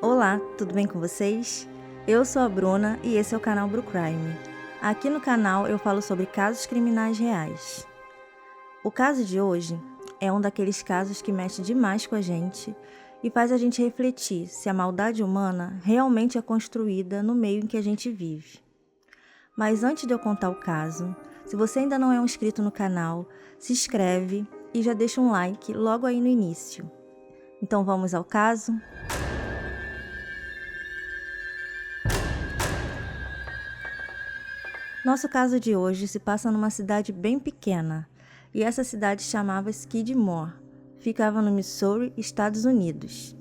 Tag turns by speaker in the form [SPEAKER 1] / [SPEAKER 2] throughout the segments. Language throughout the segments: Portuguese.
[SPEAKER 1] Olá, tudo bem com vocês? Eu sou a Bruna e esse é o canal Bru Crime. Aqui no canal eu falo sobre casos criminais reais. O caso de hoje é um daqueles casos que mexe demais com a gente e faz a gente refletir se a maldade humana realmente é construída no meio em que a gente vive. Mas antes de eu contar o caso, se você ainda não é um inscrito no canal, se inscreve e já deixa um like logo aí no início. Então vamos ao caso? Nosso caso de hoje se passa numa cidade bem pequena, e essa cidade chamava Skidmore, ficava no Missouri, Estados Unidos.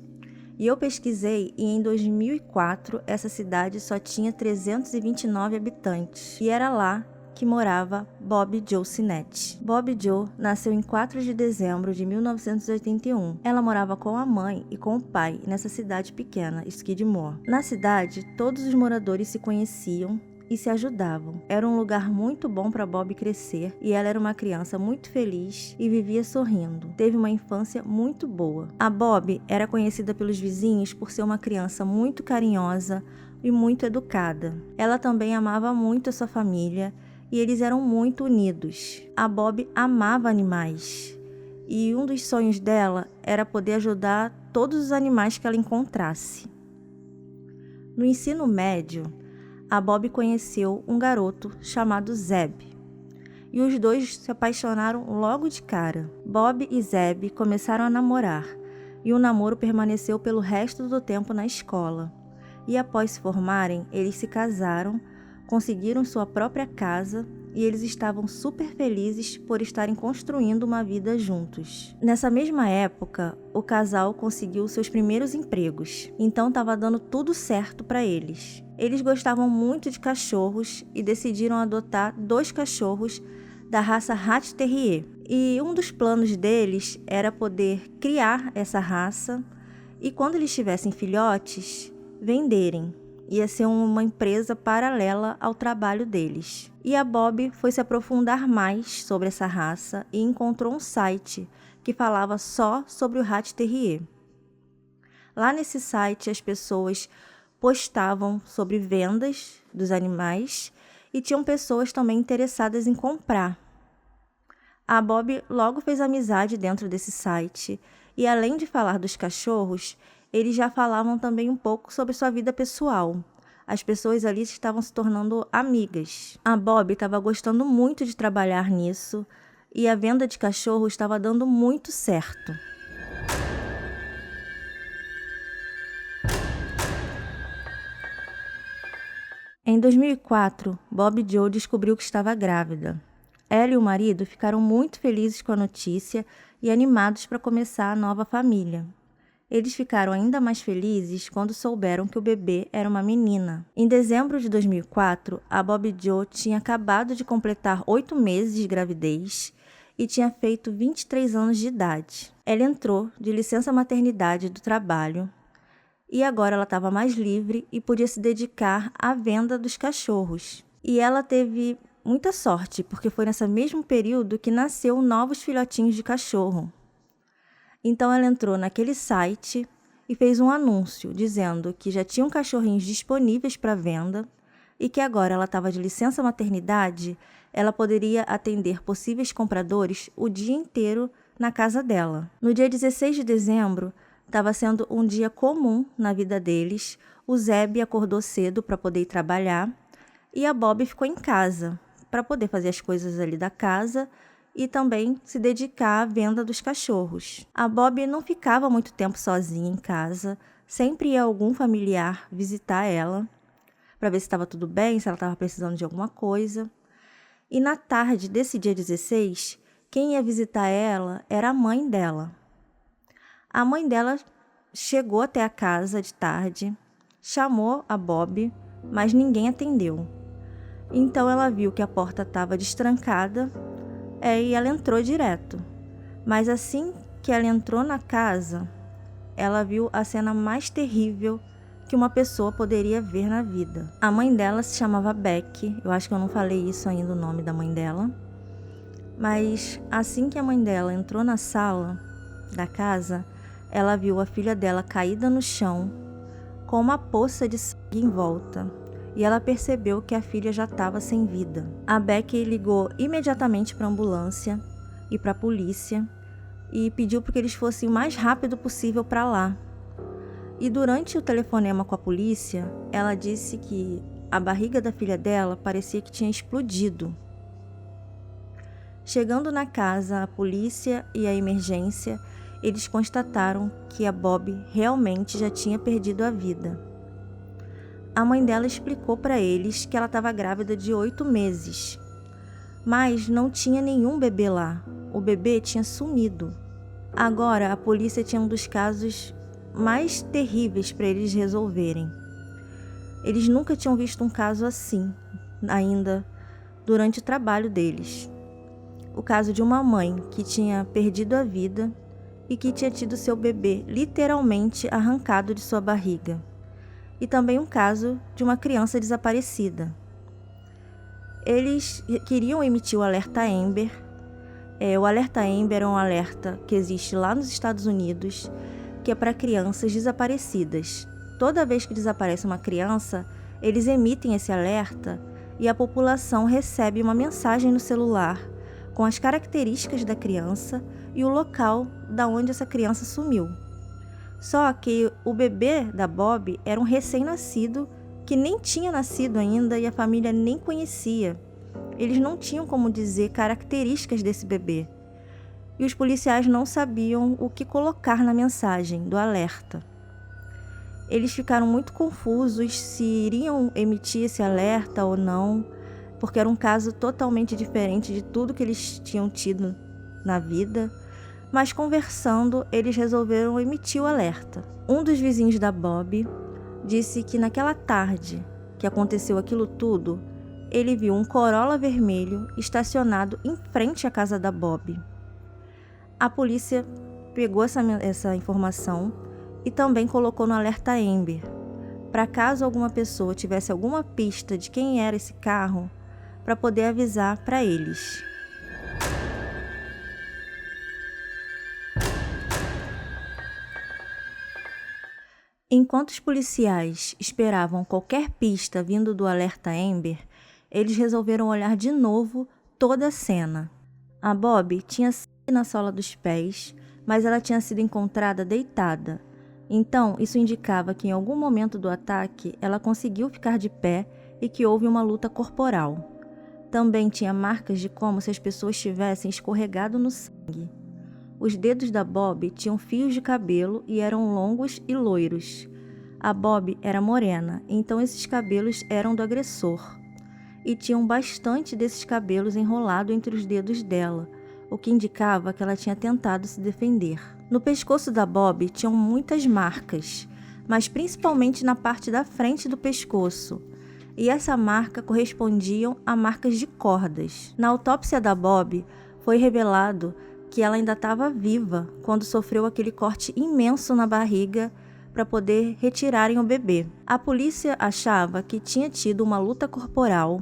[SPEAKER 1] E eu pesquisei e em 2004 essa cidade só tinha 329 habitantes, e era lá que morava Bobbie Jo Sinnett. Bobbie Jo nasceu em 4 de dezembro de 1981. Ela morava com a mãe e com o pai nessa cidade pequena, Skidmore. Na cidade, todos os moradores se conheciam e se ajudavam. Era um lugar muito bom para Bobbie crescer e ela era uma criança muito feliz e vivia sorrindo. Teve uma infância muito boa. A Bobbie era conhecida pelos vizinhos por ser uma criança muito carinhosa e muito educada. Ela também amava muito a sua família e eles eram muito unidos. A Bobbie amava animais e um dos sonhos dela era poder ajudar todos os animais que ela encontrasse. No ensino médio, a Bobbie conheceu um garoto chamado Zeb, e os dois se apaixonaram logo de cara. Bobbie e Zeb começaram a namorar, e o namoro permaneceu pelo resto do tempo na escola. E após se formarem, eles se casaram, conseguiram sua própria casa, e eles estavam super felizes por estarem construindo uma vida juntos. Nessa mesma época, o casal conseguiu seus primeiros empregos, então estava dando tudo certo para eles. Eles gostavam muito de cachorros e decidiram adotar 2 cachorros da raça Hat Terrier. E um dos planos deles era poder criar essa raça e quando eles tivessem filhotes, venderem. Ia ser uma empresa paralela ao trabalho deles. E a Bobbie foi se aprofundar mais sobre essa raça e encontrou um site que falava só sobre o Hat Terrier. Lá nesse site as pessoas postavam sobre vendas dos animais e tinham pessoas também interessadas em comprar. A Bobbie logo fez amizade dentro desse site e além de falar dos cachorros, eles já falavam também um pouco sobre sua vida pessoal. As pessoas ali estavam se tornando amigas. A Bobbie estava gostando muito de trabalhar nisso e a venda de cachorros estava dando muito certo. Em 2004, Bobbie Jo descobriu que estava grávida. Ela e o marido ficaram muito felizes com a notícia e animados para começar a nova família. Eles ficaram ainda mais felizes quando souberam que o bebê era uma menina. Em dezembro de 2004, a Bobbie Jo tinha acabado de completar 8 meses de gravidez e tinha feito 23 anos de idade. Ela entrou de licença maternidade do trabalho e agora ela estava mais livre e podia se dedicar à venda dos cachorros. E ela teve muita sorte, porque foi nesse mesmo período que nasceu novos filhotinhos de cachorro. Então ela entrou naquele site e fez um anúncio dizendo que já tinham cachorrinhos disponíveis para venda e que agora ela estava de licença maternidade, ela poderia atender possíveis compradores o dia inteiro na casa dela. No dia 16 de dezembro, estava sendo um dia comum na vida deles. O Zeb acordou cedo para poder ir trabalhar e a Bobbie ficou em casa para poder fazer as coisas ali da casa e também se dedicar à venda dos cachorros. A Bobbie não ficava muito tempo sozinha em casa, sempre ia algum familiar visitar ela para ver se estava tudo bem, se ela estava precisando de alguma coisa. E na tarde desse dia 16, quem ia visitar ela era a mãe dela. A mãe dela chegou até a casa de tarde, chamou a Bobbie, mas ninguém atendeu. Então ela viu que a porta estava destrancada e ela entrou direto. Mas assim que ela entrou na casa, ela viu a cena mais terrível que uma pessoa poderia ver na vida. A mãe dela se chamava Beck, eu acho que eu não falei isso ainda, o nome da mãe dela. Mas assim que a mãe dela entrou na sala da casa, ela viu a filha dela caída no chão, com uma poça de sangue em volta, e ela percebeu que a filha já estava sem vida. A Becky ligou imediatamente para a ambulância e para a polícia e pediu para que eles fossem o mais rápido possível para lá. E durante o telefonema com a polícia, ela disse que a barriga da filha dela parecia que tinha explodido. Chegando na casa, a polícia e a emergência, eles constataram que a Bob realmente já tinha perdido a vida. A mãe dela explicou para eles que ela estava grávida de 8 meses, mas não tinha nenhum bebê lá. O bebê tinha sumido. Agora, a polícia tinha um dos casos mais terríveis para eles resolverem. Eles nunca tinham visto um caso assim, ainda durante o trabalho deles. O caso de uma mãe que tinha perdido a vida e que tinha tido seu bebê literalmente arrancado de sua barriga. E também um caso de uma criança desaparecida. Eles queriam emitir o alerta Amber. O alerta Amber é um alerta que existe lá nos Estados Unidos, que é para crianças desaparecidas. Toda vez que desaparece uma criança, eles emitem esse alerta e a população recebe uma mensagem no celular com as características da criança e o local da onde essa criança sumiu. Só que o bebê da Bob era um recém-nascido que nem tinha nascido ainda e a família nem conhecia. Eles não tinham como dizer características desse bebê. E os policiais não sabiam o que colocar na mensagem do alerta. Eles ficaram muito confusos se iriam emitir esse alerta ou não, porque era um caso totalmente diferente de tudo que eles tinham tido na vida. Mas conversando, eles resolveram emitir o alerta. Um dos vizinhos da Bob disse que naquela tarde que aconteceu aquilo tudo, ele viu um Corolla vermelho estacionado em frente à casa da Bob. A polícia pegou essa informação e também colocou no alerta Amber, para caso alguma pessoa tivesse alguma pista de quem era esse carro, para poder avisar para eles. Enquanto os policiais esperavam qualquer pista vindo do alerta Amber, eles resolveram olhar de novo toda a cena. A Bob tinha sangue na sola dos pés, mas ela tinha sido encontrada deitada. Então, isso indicava que em algum momento do ataque, ela conseguiu ficar de pé e que houve uma luta corporal. Também tinha marcas de como se as pessoas tivessem escorregado no sangue. Os dedos da Bob tinham fios de cabelo e eram longos e loiros. A Bob era morena, então esses cabelos eram do agressor. E tinham bastante desses cabelos enrolado entre os dedos dela, o que indicava que ela tinha tentado se defender. No pescoço da Bob tinham muitas marcas, mas principalmente na parte da frente do pescoço. E essa marca correspondiam a marcas de cordas. Na autópsia da Bob, foi revelado que ela ainda estava viva quando sofreu aquele corte imenso na barriga para poder retirarem o bebê. A polícia achava que tinha tido uma luta corporal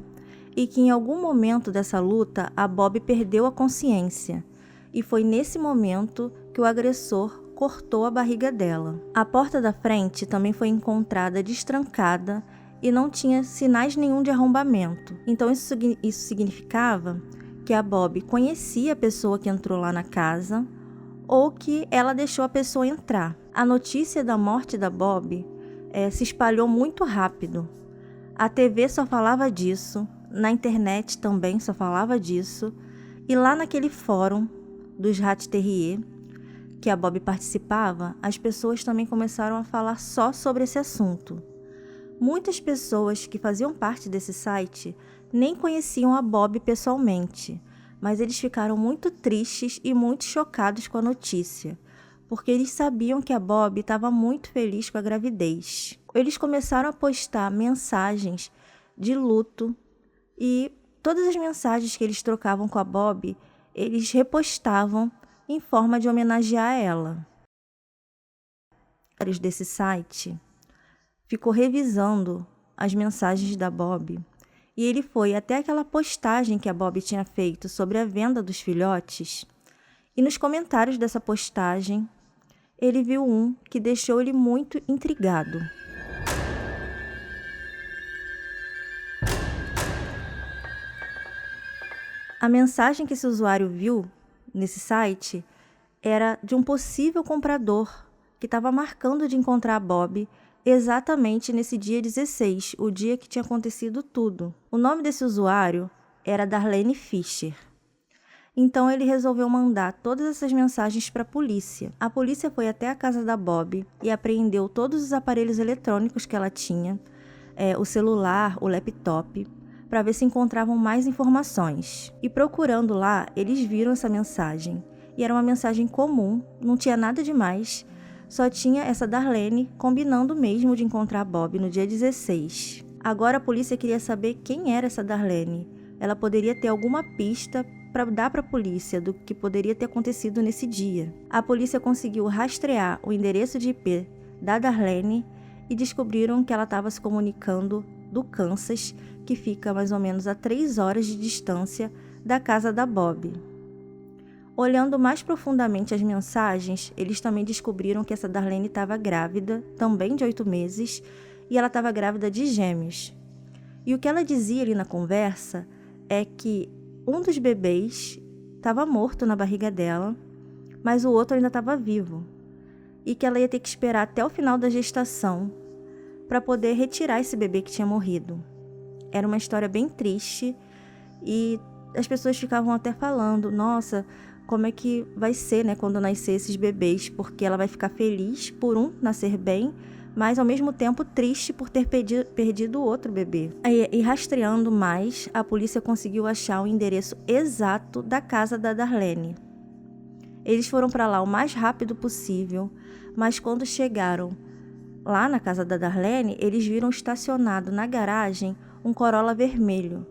[SPEAKER 1] e que em algum momento dessa luta a Bob perdeu a consciência. E foi nesse momento que o agressor cortou a barriga dela. A porta da frente também foi encontrada destrancada e não tinha sinais nenhum de arrombamento. Então isso significava que a Bob conhecia a pessoa que entrou lá na casa ou que ela deixou a pessoa entrar. A notícia da morte da Bob se espalhou muito rápido. A TV só falava disso, na internet também só falava disso, e lá naquele fórum dos Rat Terrier que a Bob participava, as pessoas também começaram a falar só sobre esse assunto. Muitas pessoas que faziam parte desse site nem conheciam a Bob pessoalmente, mas eles ficaram muito tristes e muito chocados com a notícia, porque eles sabiam que a Bob estava muito feliz com a gravidez. Eles começaram a postar mensagens de luto e todas as mensagens que eles trocavam com a Bob, eles repostavam em forma de homenagear ela. Desse site ficou revisando as mensagens da Bob e ele foi até aquela postagem que a Bob tinha feito sobre a venda dos filhotes e nos comentários dessa postagem ele viu um que deixou ele muito intrigado. A mensagem que esse usuário viu nesse site era de um possível comprador que estava marcando de encontrar a Bob exatamente nesse dia 16, o dia que tinha acontecido tudo. O nome desse usuário era Darlene Fisher. Então ele resolveu mandar todas essas mensagens para a polícia. A polícia foi até a casa da Bob e apreendeu todos os aparelhos eletrônicos que ela tinha, o celular, o laptop, para ver se encontravam mais informações. E procurando lá, eles viram essa mensagem. E era uma mensagem comum, não tinha nada demais, só tinha essa Darlene combinando mesmo de encontrar a Bob no dia 16. Agora a polícia queria saber quem era essa Darlene. Ela poderia ter alguma pista para dar para a polícia do que poderia ter acontecido nesse dia. A polícia conseguiu rastrear o endereço de IP da Darlene e descobriram que ela estava se comunicando do Kansas, que fica mais ou menos a 3 horas de distância da casa da Bob. Olhando mais profundamente as mensagens, eles também descobriram que essa Darlene estava grávida, também de 8 meses, e ela estava grávida de gêmeos. E o que ela dizia ali na conversa é que um dos bebês estava morto na barriga dela, mas o outro ainda estava vivo. E que ela ia ter que esperar até o final da gestação para poder retirar esse bebê que tinha morrido. Era uma história bem triste e as pessoas ficavam até falando, nossa, como é que vai ser, né, quando nascer esses bebês, porque ela vai ficar feliz por um nascer bem, mas ao mesmo tempo triste por ter perdido o outro bebê. E rastreando mais, a polícia conseguiu achar o endereço exato da casa da Darlene. Eles foram para lá o mais rápido possível, mas quando chegaram lá na casa da Darlene, eles viram estacionado na garagem um Corolla vermelho.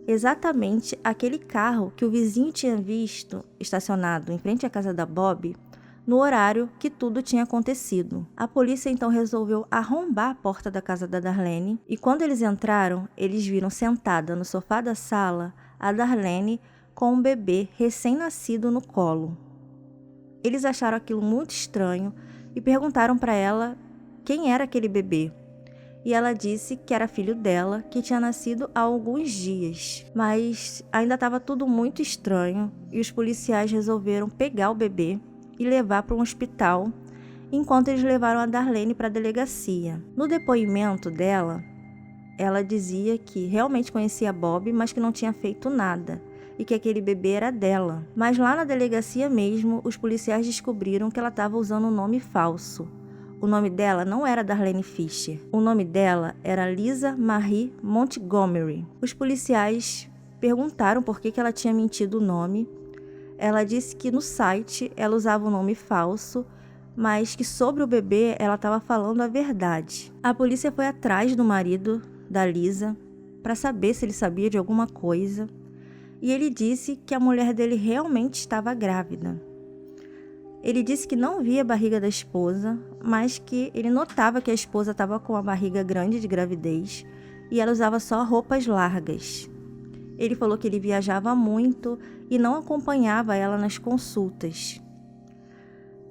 [SPEAKER 1] Exatamente aquele carro que o vizinho tinha visto estacionado em frente à casa da Bob no horário que tudo tinha acontecido. A polícia então resolveu arrombar a porta da casa da Darlene e quando eles entraram, eles viram sentada no sofá da sala a Darlene com um bebê recém-nascido no colo. Eles acharam aquilo muito estranho e perguntaram para ela quem era aquele bebê. E ela disse que era filho dela, que tinha nascido há alguns dias. Mas ainda estava tudo muito estranho e os policiais resolveram pegar o bebê e levar para um hospital, enquanto eles levaram a Darlene para a delegacia. No depoimento dela, ela dizia que realmente conhecia a Bob, mas que não tinha feito nada e que aquele bebê era dela. Mas lá na delegacia mesmo, os policiais descobriram que ela estava usando um nome falso. O nome dela não era Darlene Fisher. O nome dela era Lisa Marie Montgomery. Os policiais perguntaram por que ela tinha mentido o nome. Ela disse que no site ela usava um nome falso, mas que sobre o bebê ela estava falando a verdade. A polícia foi atrás do marido da Lisa para saber se ele sabia de alguma coisa. E ele disse que a mulher dele realmente estava grávida. Ele disse que não via a barriga da esposa, mas que ele notava que a esposa estava com a barriga grande de gravidez e ela usava só roupas largas. Ele falou que ele viajava muito e não acompanhava ela nas consultas.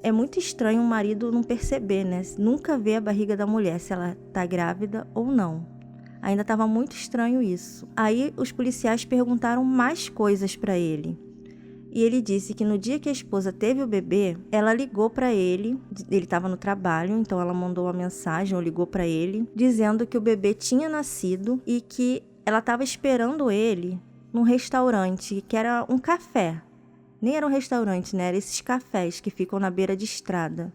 [SPEAKER 1] É muito estranho um marido não perceber, né? Nunca ver a barriga da mulher, se ela está grávida ou não. Ainda estava muito estranho isso. Aí os policiais perguntaram mais coisas para ele. E ele disse que no dia que a esposa teve o bebê, ela ligou para ele estava no trabalho, então ela mandou uma mensagem ou ligou para ele, dizendo que o bebê tinha nascido e que ela estava esperando ele num restaurante, que era um café. Nem era um restaurante, né? Era esses cafés que ficam na beira de estrada.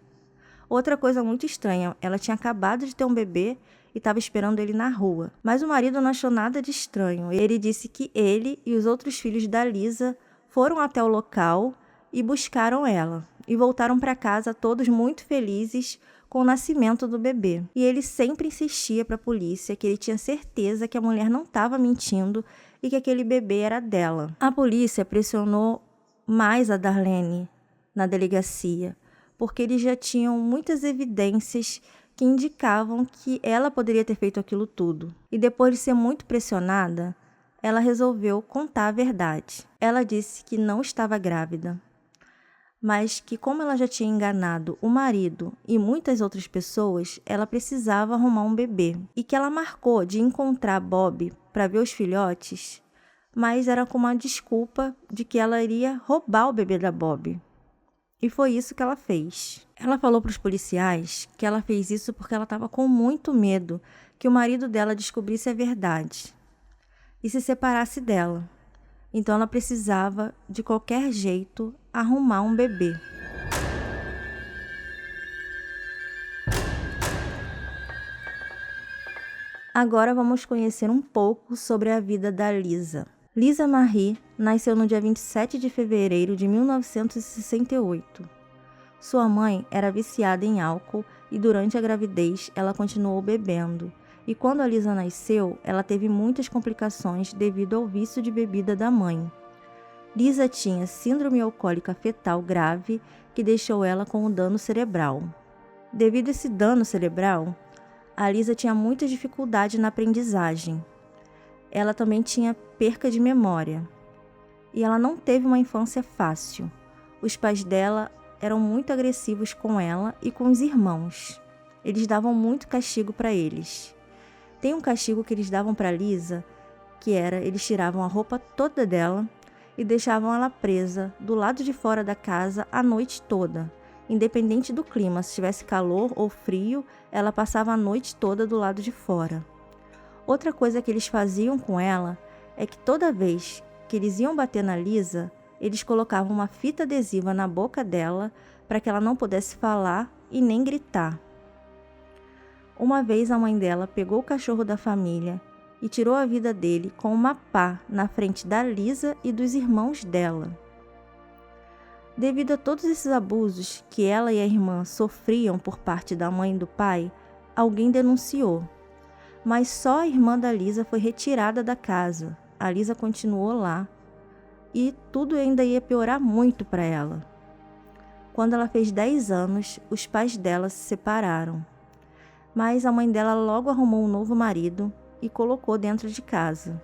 [SPEAKER 1] Outra coisa muito estranha, ela tinha acabado de ter um bebê e estava esperando ele na rua. Mas o marido não achou nada de estranho. Ele disse que ele e os outros filhos da Lisa foram até o local e buscaram ela. E voltaram para casa todos muito felizes com o nascimento do bebê. E ele sempre insistia para a polícia que ele tinha certeza que a mulher não estava mentindo e que aquele bebê era dela. A polícia pressionou mais a Darlene na delegacia, porque eles já tinham muitas evidências que indicavam que ela poderia ter feito aquilo tudo. E depois de ser muito pressionada, ela resolveu contar a verdade. Ela disse que não estava grávida, mas que como ela já tinha enganado o marido e muitas outras pessoas, ela precisava arrumar um bebê. E que ela marcou de encontrar Bob para ver os filhotes mas era com uma desculpa de que ela iria roubar o bebê da Bob. E foi isso que ela fez. Ela falou para os policiais que ela fez isso porque ela estava com muito medo que o marido dela descobrisse a verdade e se separasse dela. Então ela precisava, de qualquer jeito, arrumar um bebê. Agora vamos conhecer um pouco sobre a vida da Lisa. Lisa Marie nasceu no dia 27 de fevereiro de 1968. Sua mãe era viciada em álcool e durante a gravidez ela continuou bebendo. E quando a Lisa nasceu, ela teve muitas complicações devido ao vício de bebida da mãe. Lisa tinha síndrome alcoólica fetal grave que deixou ela com um dano cerebral. Devido a esse dano cerebral, a Lisa tinha muita dificuldade na aprendizagem. Ela também tinha perca de memória. E ela não teve uma infância fácil. Os pais dela eram muito agressivos com ela e com os irmãos. Eles davam muito castigo para eles. Tem um castigo que eles davam para Lisa, que era, eles tiravam a roupa toda dela e deixavam ela presa do lado de fora da casa a noite toda. Independente do clima, se tivesse calor ou frio, ela passava a noite toda do lado de fora. Outra coisa que eles faziam com ela é que toda vez que eles iam bater na Lisa, eles colocavam uma fita adesiva na boca dela para que ela não pudesse falar e nem gritar. Uma vez a mãe dela pegou o cachorro da família e tirou a vida dele com uma pá na frente da Lisa e dos irmãos dela. Devido a todos esses abusos que ela e a irmã sofriam por parte da mãe e do pai, alguém denunciou. Mas só a irmã da Lisa foi retirada da casa. A Lisa continuou lá e tudo ainda ia piorar muito para ela. Quando ela fez 10 anos, os pais dela se separaram. Mas a mãe dela logo arrumou um novo marido e colocou dentro de casa.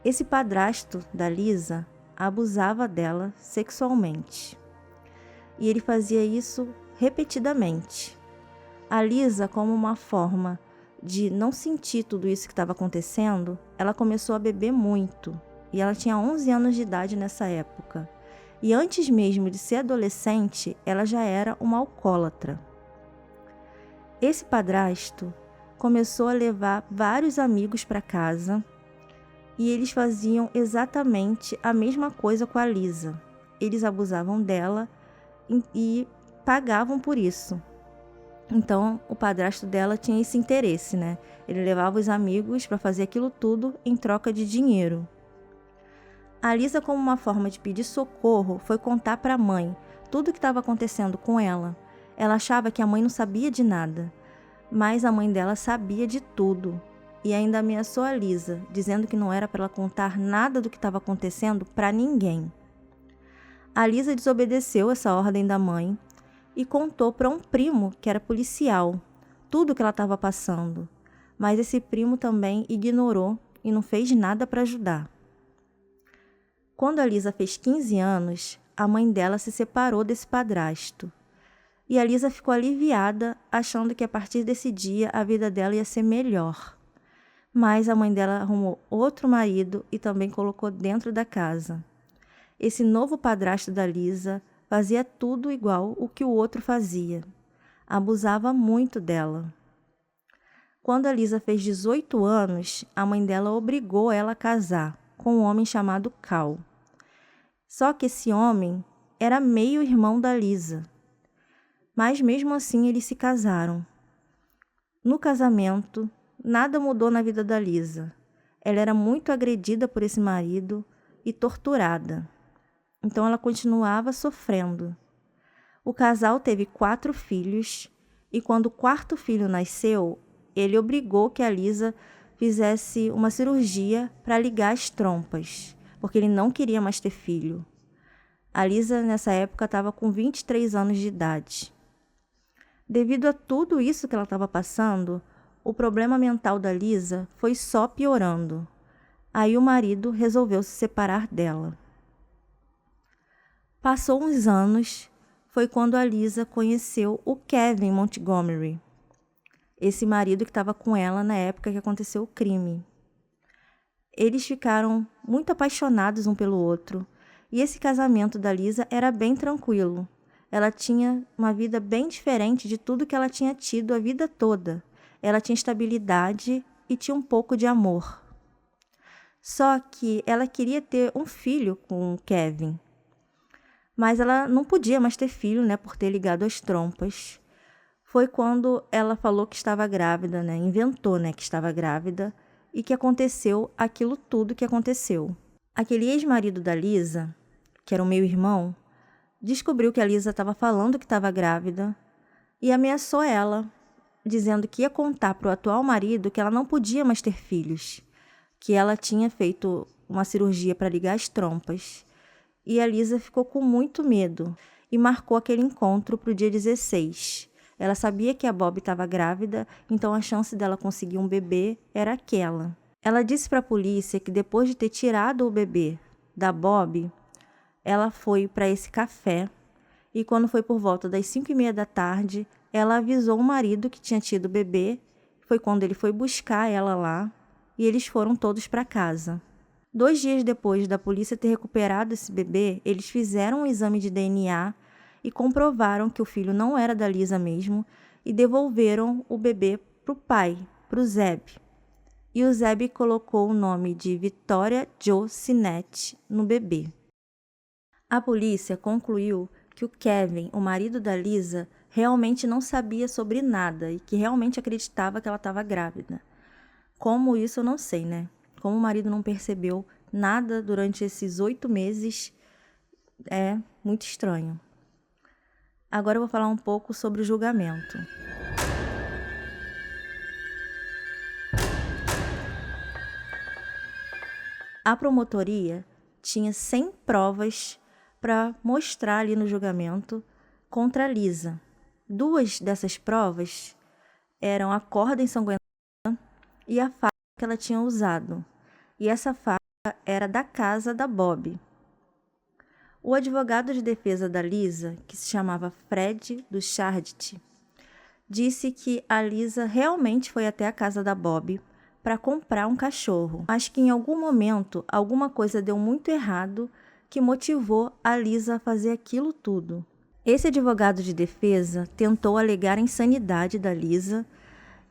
[SPEAKER 1] Esse padrasto da Lisa abusava dela sexualmente. E ele fazia isso repetidamente. A Lisa, como uma forma de não sentir tudo isso que estava acontecendo, ela começou a beber muito. E ela tinha 11 anos de idade nessa época. E antes mesmo de ser adolescente, ela já era uma alcoólatra. Esse padrasto começou a levar vários amigos para casa e eles faziam exatamente a mesma coisa com a Lisa. Eles abusavam dela e pagavam por isso. Então, o padrasto dela tinha esse interesse, né? Ele levava os amigos para fazer aquilo tudo em troca de dinheiro. A Lisa, como uma forma de pedir socorro, foi contar para a mãe tudo o que estava acontecendo com ela. Ela achava que a mãe não sabia de nada, mas a mãe dela sabia de tudo. E ainda ameaçou a Lisa, dizendo que não era para ela contar nada do que estava acontecendo para ninguém. A Lisa desobedeceu essa ordem da mãe e contou para um primo que era policial tudo o que ela estava passando. Mas esse primo também ignorou e não fez nada para ajudar. Quando a Lisa fez 15 anos, a mãe dela se separou desse padrasto. E a Lisa ficou aliviada, achando que a partir desse dia a vida dela ia ser melhor. Mas a mãe dela arrumou outro marido e também colocou dentro da casa. Esse novo padrasto da Lisa fazia tudo igual o que o outro fazia. Abusava muito dela. Quando a Lisa fez 18 anos, a mãe dela obrigou ela a casar com um homem chamado Cal. Só que esse homem era meio irmão da Lisa. Mas mesmo assim eles se casaram. No casamento, nada mudou na vida da Lisa. Ela era muito agredida por esse marido e torturada. Então ela continuava sofrendo. O casal teve 4 filhos e quando o 4º filho nasceu, ele obrigou que a Lisa fizesse uma cirurgia para ligar as trompas, porque ele não queria mais ter filho. A Lisa, nessa época, estava com 23 anos de idade. Devido a tudo isso que ela estava passando, o problema mental da Lisa foi só piorando. Aí o marido resolveu se separar dela. Passou uns anos, foi quando a Lisa conheceu o Kevin Montgomery, esse marido que estava com ela na época que aconteceu o crime. eles ficaram muito apaixonados um pelo outro. E esse casamento da Lisa era bem tranquilo. Ela tinha uma vida bem diferente de tudo que ela tinha tido a vida toda. Ela tinha estabilidade e tinha um pouco de amor. Só que ela queria ter um filho com o Kevin. Mas ela não podia mais ter filho, né, por ter ligado as trompas. Foi quando ela falou que estava grávida, né, inventou, né, que estava grávida, e que aconteceu aquilo tudo que aconteceu. Aquele ex-marido da Lisa, que era o meu irmão, descobriu que a Lisa estava falando que estava grávida e ameaçou ela, dizendo que ia contar para o atual marido que ela não podia mais ter filhos, que ela tinha feito uma cirurgia para ligar as trompas. E a Lisa ficou com muito medo e marcou aquele encontro para o dia 16. Ela sabia que a Bob estava grávida, então a chance dela conseguir um bebê era aquela. Ela disse para a polícia que depois de ter tirado o bebê da Bob, ela foi para esse café e quando foi por volta das 5h30 da tarde, ela avisou o marido que tinha tido o bebê. Foi quando ele foi buscar ela lá e eles foram todos para casa. 2 dias depois da polícia ter recuperado esse bebê, eles fizeram um exame de DNA e comprovaram que o filho não era da Lisa mesmo e devolveram o bebê para o pai, para o Zeb. E o Zeb colocou o nome de Victoria Jo Sinet no bebê. A polícia concluiu que o Kevin, o marido da Lisa, realmente não sabia sobre nada e que realmente acreditava que ela estava grávida. Como isso eu não sei, né? Como o marido não percebeu nada durante esses 8 meses, é muito estranho. Agora eu vou falar um pouco sobre o julgamento. A promotoria tinha 100 provas para mostrar ali no julgamento contra a Lisa. 2 dessas provas eram a corda ensanguentada e a faca que ela tinha usado. E essa faca era da casa da Bob. O advogado de defesa da Lisa, que se chamava Fred Duchardit, disse que a Lisa realmente foi até a casa da Bob para comprar um cachorro, mas que em algum momento alguma coisa deu muito errado que motivou a Lisa a fazer aquilo tudo. Esse advogado de defesa tentou alegar a insanidade da Lisa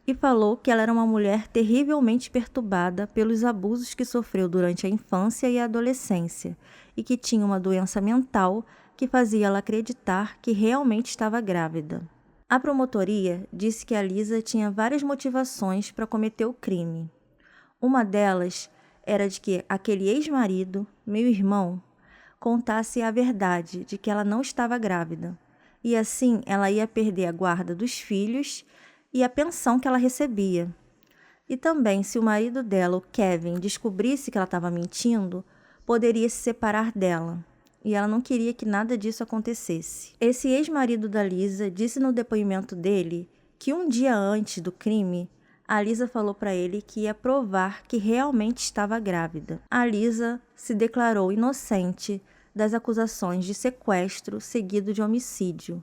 [SPEAKER 1] e falou que ela era uma mulher terrivelmente perturbada pelos abusos que sofreu durante a infância e a adolescência e que tinha uma doença mental que fazia ela acreditar que realmente estava grávida. A promotoria disse que a Lisa tinha várias motivações para cometer o crime. Uma delas era de que aquele ex-marido, meu irmão, contasse a verdade de que ela não estava grávida e assim ela ia perder a guarda dos filhos e a pensão que ela recebia. E também, se o marido dela, o Kevin, descobrisse que ela estava mentindo, poderia se separar dela. E ela não queria que nada disso acontecesse. Esse ex-marido da Lisa disse no depoimento dele que um dia antes do crime, a Lisa falou para ele que ia provar que realmente estava grávida. A Lisa se declarou inocente das acusações de sequestro seguido de homicídio.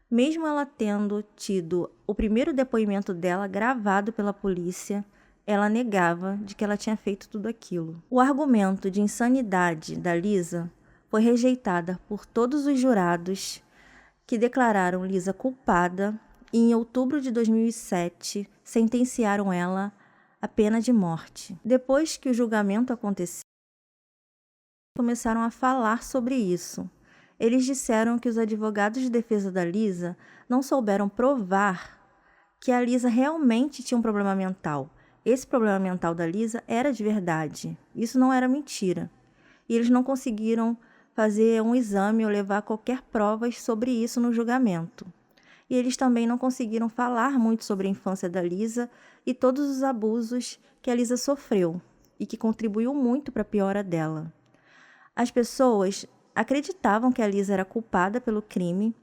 [SPEAKER 1] Mesmo ela tendo tido o primeiro depoimento dela gravado pela polícia, ela negava de que ela tinha feito tudo aquilo. O argumento de insanidade da Lisa foi rejeitada por todos os jurados que declararam Lisa culpada e em outubro de 2007 sentenciaram ela à pena de morte. Depois que o julgamento aconteceu, começaram a falar sobre isso. Eles disseram que os advogados de defesa da Lisa não souberam provar que a Lisa realmente tinha um problema mental. Esse problema mental da Lisa era de verdade. Isso não era mentira. E eles não conseguiram fazer um exame ou levar qualquer prova sobre isso no julgamento. E eles também não conseguiram falar muito sobre a infância da Lisa e todos os abusos que a Lisa sofreu e que contribuiu muito para a piora dela. As pessoas acreditavam que a Lisa era culpada pelo crime,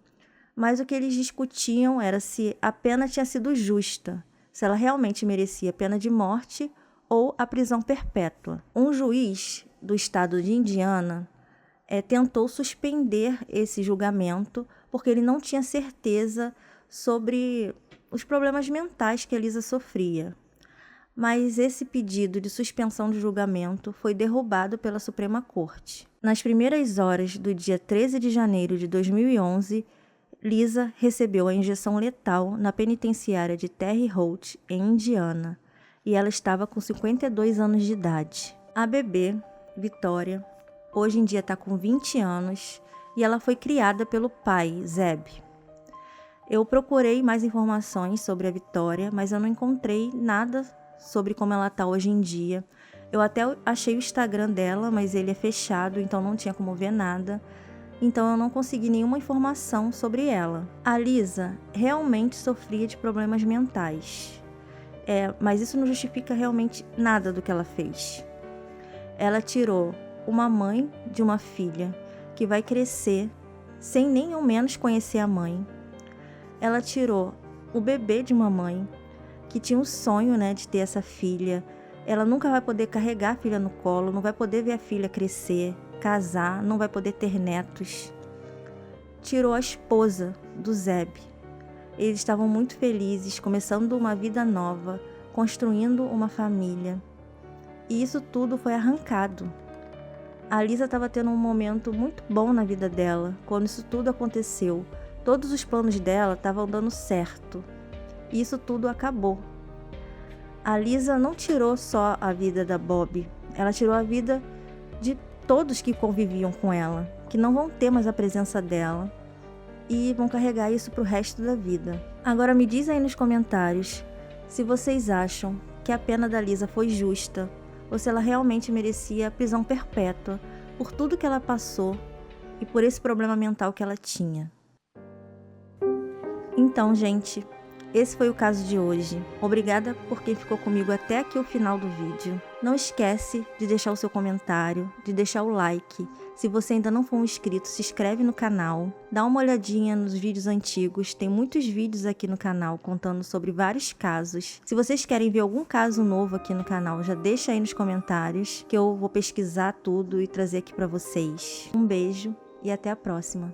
[SPEAKER 1] mas o que eles discutiam era se a pena tinha sido justa, se ela realmente merecia pena de morte ou a prisão perpétua. Um juiz do estado de Indiana tentou suspender esse julgamento porque ele não tinha certeza sobre os problemas mentais que a Lisa sofria. mas esse pedido de suspensão de julgamento foi derrubado pela Suprema Corte. Nas primeiras horas do dia 13 de janeiro de 2011, Lisa recebeu a injeção letal na penitenciária de Terre Haute, em Indiana, e ela estava com 52 anos de idade. A bebê, Vitória, hoje em dia está com 20 anos e ela foi criada pelo pai, Zeb. Eu procurei mais informações sobre a Vitória, mas eu não encontrei nada sobre como ela está hoje em dia. Eu até achei o Instagram dela, mas ele é fechado, então não tinha como ver nada. Então eu não consegui nenhuma informação sobre ela. A Lisa realmente sofria de problemas mentais. Mas isso não justifica realmente nada do que ela fez. Ela tirou uma mãe de uma filha que vai crescer sem nem ao menos conhecer a mãe. Ela tirou o bebê de uma mãe que tinha um sonho, de ter essa filha. Ela nunca vai poder carregar a filha no colo, não vai poder ver a filha crescer, casar, não vai poder ter netos. Tirou a esposa do Zeb. Eles estavam muito felizes, começando uma vida nova, construindo uma família. E isso tudo foi arrancado. A Lisa estava tendo um momento muito bom na vida dela, quando isso tudo aconteceu. Todos os planos dela estavam dando certo. E isso tudo acabou. A Lisa não tirou só a vida da Bob, ela tirou a vida de todos que conviviam com ela, que não vão ter mais a presença dela e vão carregar isso pro resto da vida. Agora me diz aí nos comentários se vocês acham que a pena da Lisa foi justa ou se ela realmente merecia prisão perpétua por tudo que ela passou e por esse problema mental que ela tinha. Então, gente, esse foi o caso de hoje. Obrigada por quem ficou comigo até aqui o final do vídeo. Não esquece de deixar o seu comentário, de deixar o like. Se você ainda não for um inscrito, se inscreve no canal. Dá uma olhadinha nos vídeos antigos. Tem muitos vídeos aqui no canal contando sobre vários casos. Se vocês querem ver algum caso novo aqui no canal, já deixa aí nos comentários que eu vou pesquisar tudo e trazer aqui pra vocês. Um beijo e até a próxima.